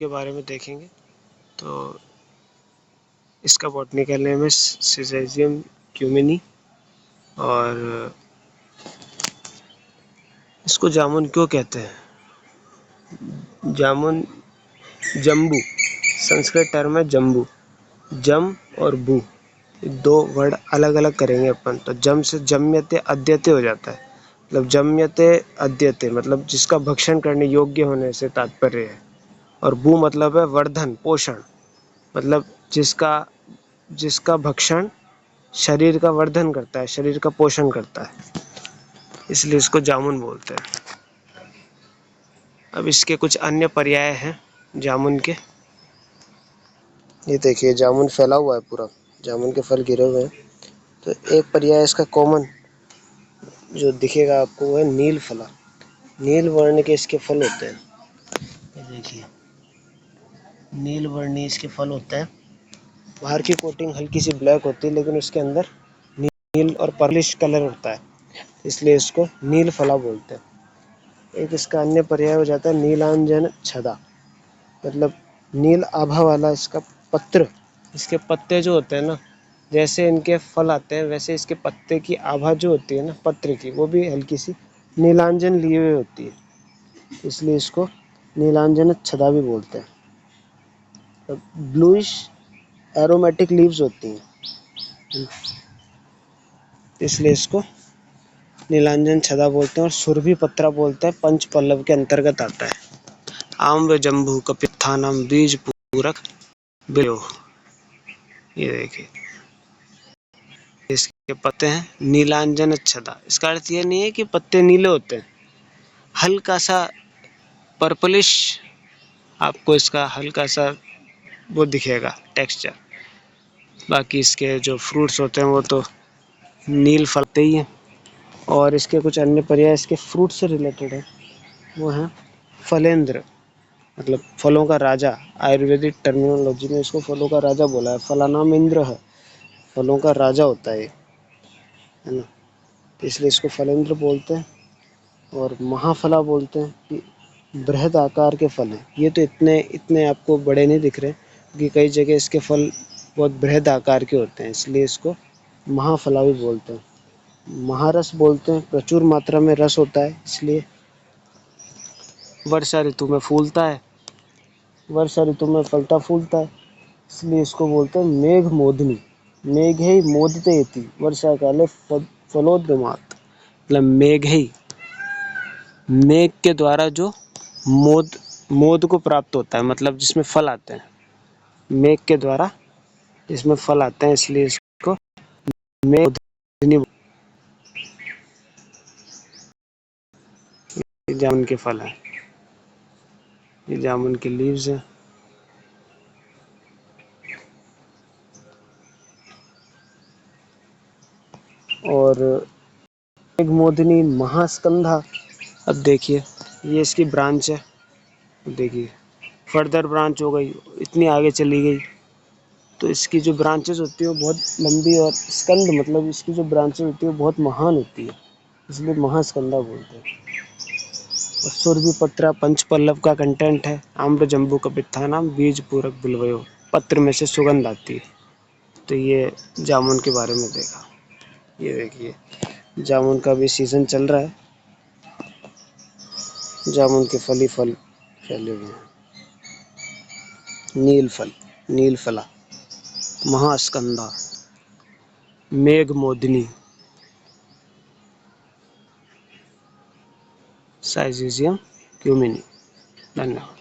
के बारे में देखेंगे। तो इसका बॉटनिकल नेम है सिजेशियम क्यूमिनी। और इसको जामुन क्यों कहते हैं? जामुन जम्बू, संस्कृत टर्म है जम्बू। जम और बू, दो वर्ड अलग अलग करेंगे अपन, तो जम से जम्यते अद्यते हो जाता है। मतलब जम्यते अद्यते मतलब जिसका भक्षण करने योग्य होने से तात्पर्य है। और बू मतलब है वर्धन पोषण, मतलब जिसका जिसका भक्षण शरीर का वर्धन करता है, शरीर का पोषण करता है, इसलिए इसको जामुन बोलते हैं। अब इसके कुछ अन्य पर्याय हैं जामुन के। ये देखिए जामुन फैला हुआ है पूरा, जामुन के फल गिरे हुए हैं। तो एक पर्याय इसका कॉमन जो दिखेगा आपको वो है नील फला। नील वर्ण के इसके फल होते हैं। ये देखिए नील वर्णीय इसके फल होते हैं। बाहर की कोटिंग हल्की सी ब्लैक होती है, लेकिन उसके अंदर नील और पर्लिश कलर होता है, इसलिए इसको नील फला बोलते हैं। एक इसका अन्य पर्याय हो जाता है नीलांजन छदा, मतलब नील आभा वाला इसका पत्र। इसके पत्ते जो होते हैं ना, जैसे इनके फल आते हैं वैसे इसके पत्ते की आभा जो होती है ना पत्र की, वो भी हल्की सी नीलांजन लिए हुए होती है, इसलिए इसको नीलांजन छदा भी बोलते हैं। ब्लूइश एरोमेटिक लीव्स होती हैं, इसलिए इसको नीलांजन छदा बोलते हैं। और सुरभि पत्रा बोलते हैं, पंच पल्लव के अंतर्गत आता है। आम्र जम्बू कपित्थानम बीज पूरक बिलो। ये देखिए इसके पत्ते हैं नीलांजन छदा। इसका अर्थ ये नहीं है कि पत्ते नीले होते हैं, हल्का सा पर्पलिश आपको इसका हल्का सा वो दिखेगा टेक्सचर। बाकी इसके जो फ्रूट्स होते हैं वो तो नील फलते ही हैं। और इसके कुछ अन्य पर्याय इसके फ्रूट से रिलेटेड है, वो हैं फलेंद्र, मतलब फलों का राजा। आयुर्वेदिक टर्मिनोलॉजी में इसको फलों का राजा बोला है। फलानाम इंद्र है, फलों का राजा होता है ना, तो इसलिए इसको फलेंद्र बोलते हैं। और महाफला बोलते हैं कि बृहद आकार के फल हैं। ये तो इतने इतने आपको बड़े नहीं दिख रहे, क्योंकि कई जगह इसके फल बहुत बृहद आकार के होते हैं, इसलिए इसको महाफला भी बोलते हैं। महारस बोलते हैं, प्रचुर मात्रा में रस होता है, इसलिए वर्षा ऋतु में फूलता है, वर्षा ऋतु में फलता फूलता है, इसलिए इसको बोलते हैं मेघ मोदनी। मेघे मोदते इति वर्षा काले फलोद्गमात्, मतलब मेघ ही, मेघ के द्वारा जो मोद मोद को प्राप्त होता है, मतलब जिसमें फल आते हैं, मेघ के द्वारा इसमें फल आते हैं, इसलिए इसको मेघ। जामुन के फल हैं, ये जामुन के लीव्स हैं। और मेघमोदिनी महास्कंधा, अब देखिए ये इसकी ब्रांच है, देखिए फर्दर ब्रांच हो गई, इतनी आगे चली गई, तो इसकी जो ब्रांचेस होती है वो बहुत लंबी, और स्कंद मतलब इसकी जो ब्रांचेस होती है वो बहुत महान होती है, इसलिए महास्कंदा बोलते हैं। और सुरभिपत्रा पंच पल्लव का कंटेंट है। आम्र जम्बू कपित्थानाम बीज पूरक बिल्वयो, पत्र में से सुगंध आती है। तो ये जामुन के बारे में देखा। ये देखिए जामुन का भी सीज़न चल रहा है, जामुन के फल ही फल फैले हुए हैं। नीलफल, नीलफला, महास्कंदा, मेघमोदिनी, साइजेशियम क्यूमिनी। धन्यवाद।